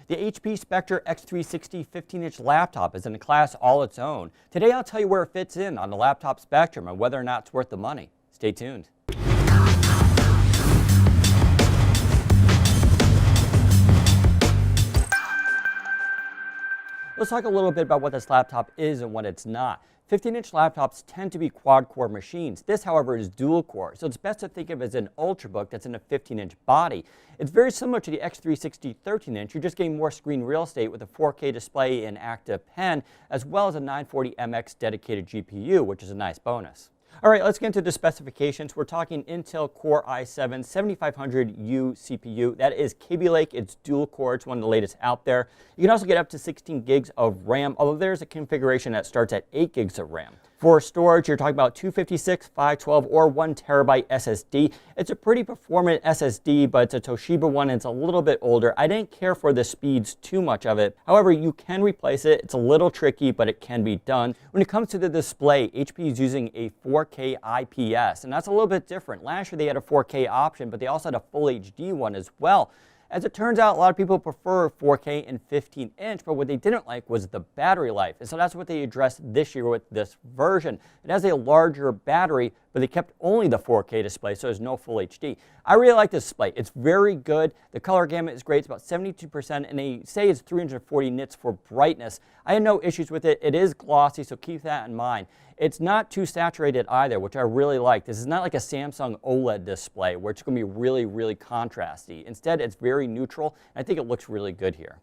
The HP Spectre X360 15-inch laptop is in a class all its own. Today I'll tell you where it fits in on the laptop spectrum and whether or not it's worth the money. Stay tuned. Let's talk a little bit about what this laptop is and what it's not. 15-inch laptops tend to be quad-core machines. This, however, is dual-core, so it's best to think of it as an Ultrabook that's in a 15-inch body. It's very similar to the X360 13-inch. You're just getting more screen real estate with a 4K display and active pen, as well as a 940MX dedicated GPU, which is a nice bonus. All right, let's get into the specifications. We're talking Intel Core i7 7500U CPU. That is Kaby Lake. It's dual core. It's one of the latest out there. You can also get up to 16 gigs of RAM, although there's a configuration that starts at 8 gigs of RAM. For storage, you're talking about 256, 512, or 1 terabyte SSD. It's a pretty performant SSD, but it's a Toshiba one and it's a little bit older. I didn't care for the speeds too much of it. However, you can replace it. It's a little tricky, but it can be done. When it comes to the display, HP is using a 4K IPS, and that's a little bit different. Last year they had a 4K option, but they also had a full HD one as well. As it turns out, a lot of people prefer 4K and 15-inch, but what they didn't like was the battery life. And so that's what they addressed this year with this version. It has a larger battery, but they kept only the 4K display, so there's no full HD. I really like this display. It's very good. The color gamut is great. It's about 72%, and they say it's 340 nits for brightness. I had no issues with it. It is glossy, so keep that in mind. It's not too saturated either, which I really like. This is not like a Samsung OLED display where it's going to be really, really contrasty. Instead, it's very neutral, and I think it looks really good here.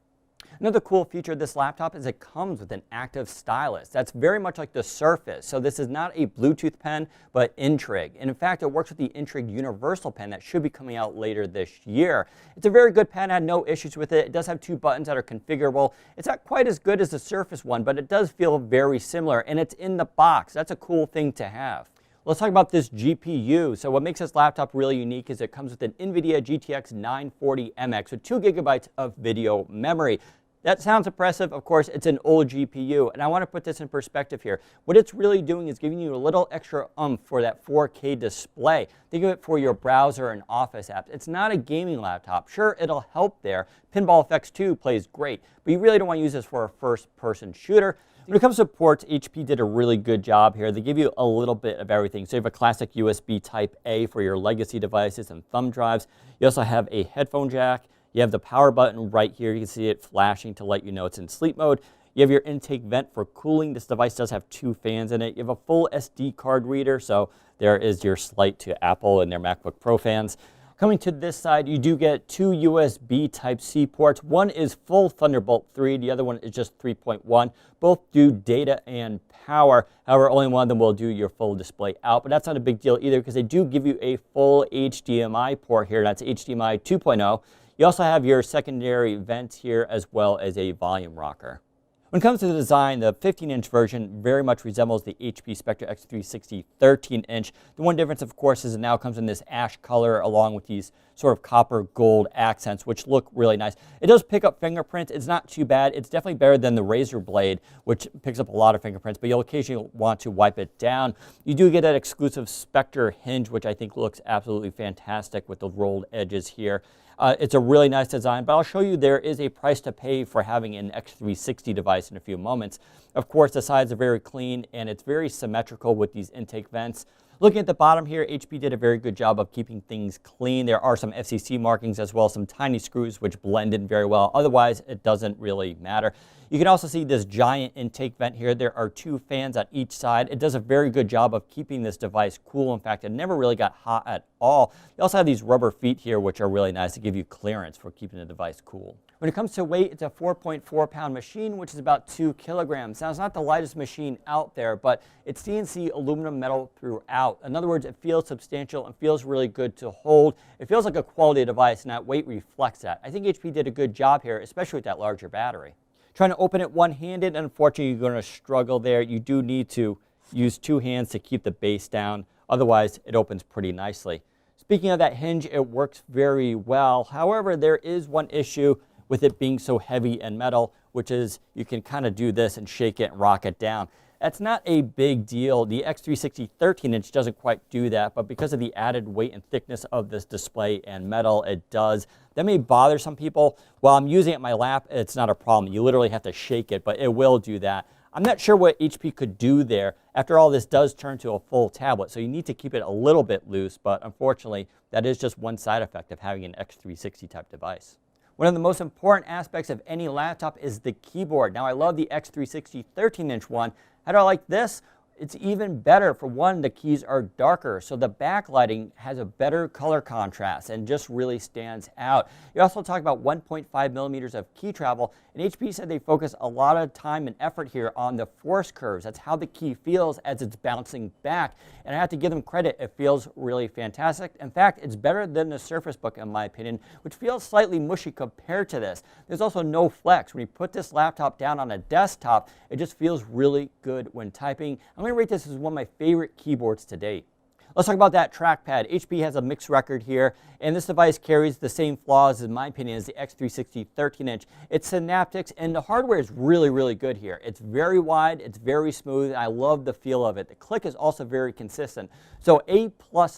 Another cool feature of this laptop is it comes with an active stylus. That's very much like the Surface. So this is not a Bluetooth pen, but Intrig. And in fact, it works with the Intrig Universal Pen that should be coming out later this year. It's a very good pen. I had no issues with it. It does have 2 buttons that are configurable. It's not quite as good as the Surface one, but it does feel very similar, and it's in the box. That's a cool thing to have. Let's talk about this GPU. So what makes this laptop really unique is it comes with an NVIDIA GTX 940MX with 2 gigabytes of video memory. That sounds impressive. Of course, it's an old GPU, and I want to put this in perspective here. What it's really doing is giving you a little extra oomph for that 4K display. Think of it for your browser and office apps. It's not a gaming laptop. Sure, it'll help there. Pinball Effects 2 plays great, but you really don't want to use this for a first-person shooter. When it comes to ports, HP did a really good job here. They give you a little bit of everything. So you have a classic USB Type-A for your legacy devices and thumb drives. You also have a headphone jack. You have the power button right here. You can see it flashing to let you know it's in sleep mode. You have your intake vent for cooling. This device does have 2 fans in it. You have a full SD card reader, so there is your slight to Apple and their MacBook Pro fans. Coming to this side, you do get 2 USB Type-C ports. One is full Thunderbolt 3. The other one is just 3.1. Both do data and power. However, only one of them will do your full display out, but that's not a big deal either because they do give you a full HDMI port here. That's HDMI 2.0. You also have your secondary vent here as well as a volume rocker. When it comes to the design, the 15-inch version very much resembles the HP Spectre X360 13-inch. The one difference, of course, is it now comes in this ash color along with these sort of copper gold accents, which look really nice. It does pick up fingerprints. It's not too bad. It's definitely better than the Razer Blade, which picks up a lot of fingerprints, but you'll occasionally want to wipe it down. You do get that exclusive Spectre hinge, which I think looks absolutely fantastic with the rolled edges here. It's a really nice design, but I'll show you there is a price to pay for having an X360 device in a few moments. Of course, the sides are very clean, and it's very symmetrical with these intake vents. Looking at the bottom here, HP did a very good job of keeping things clean. There are some FCC markings as well as some tiny screws which blend in very well. Otherwise, it doesn't really matter. You can also see this giant intake vent here. There are 2 fans on each side. It does a very good job of keeping this device cool. In fact, it never really got hot at all. You also have these rubber feet here, which are really nice to give you clearance for keeping the device cool. When it comes to weight, it's a 4.4-pound machine, which is about 2 kilograms. Now, it's not the lightest machine out there, but it's CNC aluminum metal throughout. In other words, it feels substantial and feels really good to hold. It feels like a quality device, and that weight reflects that. I think HP did a good job here, especially with that larger battery. Trying to open it one-handed, unfortunately, you're going to struggle there. You do need to use 2 hands to keep the base down. Otherwise, it opens pretty nicely. Speaking of that hinge, it works very well. However, there is one issue with it being so heavy and metal, which is you can kind of do this and shake it and rock it down. That's not a big deal. The X360 13-inch doesn't quite do that, but because of the added weight and thickness of this display and metal, it does. That may bother some people. While I'm using it in my lap, it's not a problem. You literally have to shake it, but it will do that. I'm not sure what HP could do there. After all, this does turn to a full tablet, so you need to keep it a little bit loose, but unfortunately, that is just one side effect of having an X360 type device. One of the most important aspects of any laptop is the keyboard. Now, I love the X360 13-inch one. How do I like this? It's even better. For one, the keys are darker, so the backlighting has a better color contrast and just really stands out. You also talk about 1.5 millimeters of key travel, and HP said they focus a lot of time and effort here on the force curves. That's how the key feels as it's bouncing back, and I have to give them credit. It feels really fantastic. In fact, it's better than the Surface Book in my opinion, which feels slightly mushy compared to this. There's also no flex. When you put this laptop down on a desktop, it just feels really good when typing. I'm going to rate this as one of my favorite keyboards to date. Let's talk about that trackpad. HP has a mixed record here, and this device carries the same flaws, in my opinion, as the X360 13-inch. It's Synaptics, and the hardware is really, really good here. It's very wide, it's very smooth, and I love the feel of it. The click is also very consistent. So A+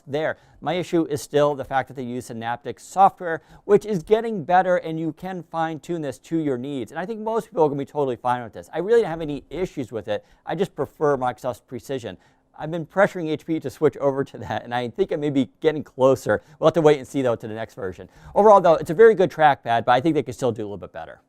there. My issue is still the fact that they use Synaptics software, which is getting better, and you can fine-tune this to your needs. And I think most people are going to be totally fine with this. I really don't have any issues with it. I just prefer Microsoft's Precision. I've been pressuring HP to switch over to that, and I think I may be getting closer. We'll have to wait and see, though, to the next version. Overall, though, it's a very good trackpad, but I think they could still do a little bit better.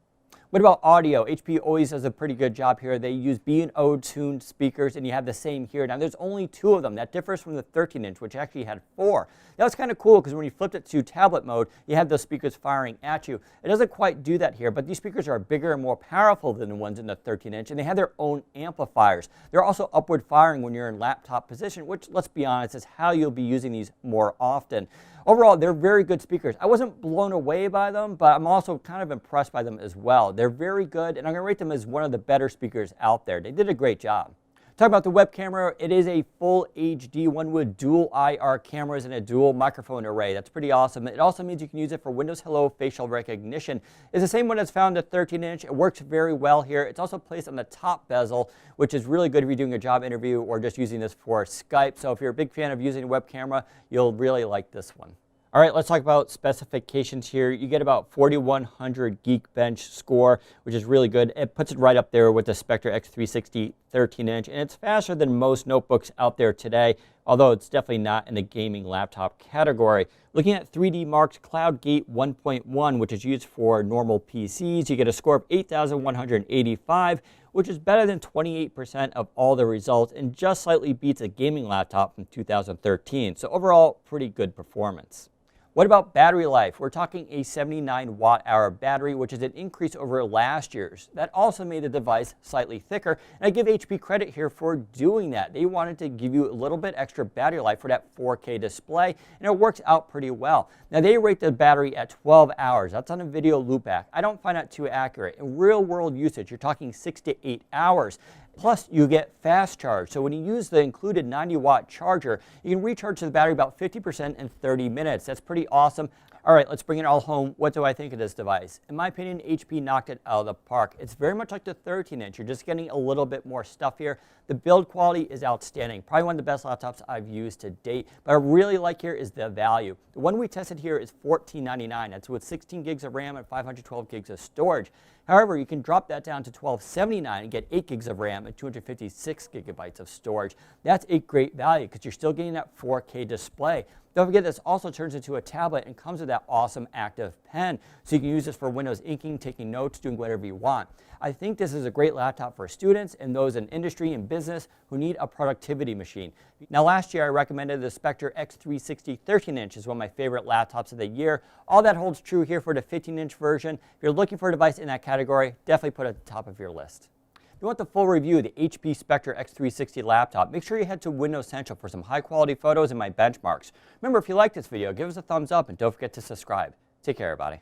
What about audio? HP always does a pretty good job here. They use B&O tuned speakers, and you have the same here. Now, there's only 2 of them. That differs from the 13-inch, which actually had 4. That was kind of cool because when you flipped it to tablet mode, you had those speakers firing at you. It doesn't quite do that here, but these speakers are bigger and more powerful than the ones in the 13-inch, and they have their own amplifiers. They're also upward firing when you're in laptop position, which, let's be honest, is how you'll be using these more often. Overall, they're very good speakers. I wasn't blown away by them, but I'm also kind of impressed by them as well. They're very good, and I'm going to rate them as one of the better speakers out there. They did a great job. Talk about the web camera. It is a full HD one with dual IR cameras and a dual microphone array. That's pretty awesome. It also means you can use it for Windows Hello facial recognition. It's the same one that's found at 13-inch. It works very well here. It's also placed on the top bezel, which is really good if you're doing a job interview or just using this for Skype. So if you're a big fan of using a web camera, you'll really like this one. All right, let's talk about specifications here. You get about 4100 Geekbench score, which is really good. It puts it right up there with the Spectre X360 13-inch, and it's faster than most notebooks out there today, although it's definitely not in the gaming laptop category. Looking at 3D Mark's CloudGate 1.1, which is used for normal PCs, you get a score of 8,185, which is better than 28% of all the results and just slightly beats a gaming laptop from 2013. So overall, pretty good performance. What about battery life? We're talking a 79 watt-hour battery, which is an increase over last year's. That also made the device slightly thicker, and I give HP credit here for doing that. They wanted to give you a little bit extra battery life for that 4K display, and it works out pretty well. Now, they rate the battery at 12 hours. That's on a video loopback. I don't find that too accurate. In real-world usage, you're talking 6 to 8 hours. Plus, you get fast charge. So when you use the included 90-watt charger, you can recharge the battery about 50% in 30 minutes. That's pretty awesome. All right, let's bring it all home. What do I think of this device? In my opinion, HP knocked it out of the park. It's very much like the 13-inch. You're just getting a little bit more stuff here. The build quality is outstanding. Probably one of the best laptops I've used to date. But I really like here is the value. The one we tested here is $14.99. That's with 16 gigs of RAM and 512 gigs of storage. However, you can drop that down to $12.79 and get 8 gigs of RAM and 256 gigabytes of storage. That's a great value because you're still getting that 4K display. Don't forget this also turns into a tablet and comes with that awesome active pen. So you can use this for Windows inking, taking notes, doing whatever you want. I think this is a great laptop for students and those in industry and business who need a productivity machine. Now last year I recommended the Spectre X360 13-inch as one of my favorite laptops of the year. All that holds true here for the 15-inch version. If you're looking for a device in that category, definitely put it at the top of your list. If you want the full review of the HP Spectre X360 laptop, make sure you head to Windows Central for some high-quality photos and my benchmarks. Remember, if you like this video, give us a thumbs up and don't forget to subscribe. Take care, everybody.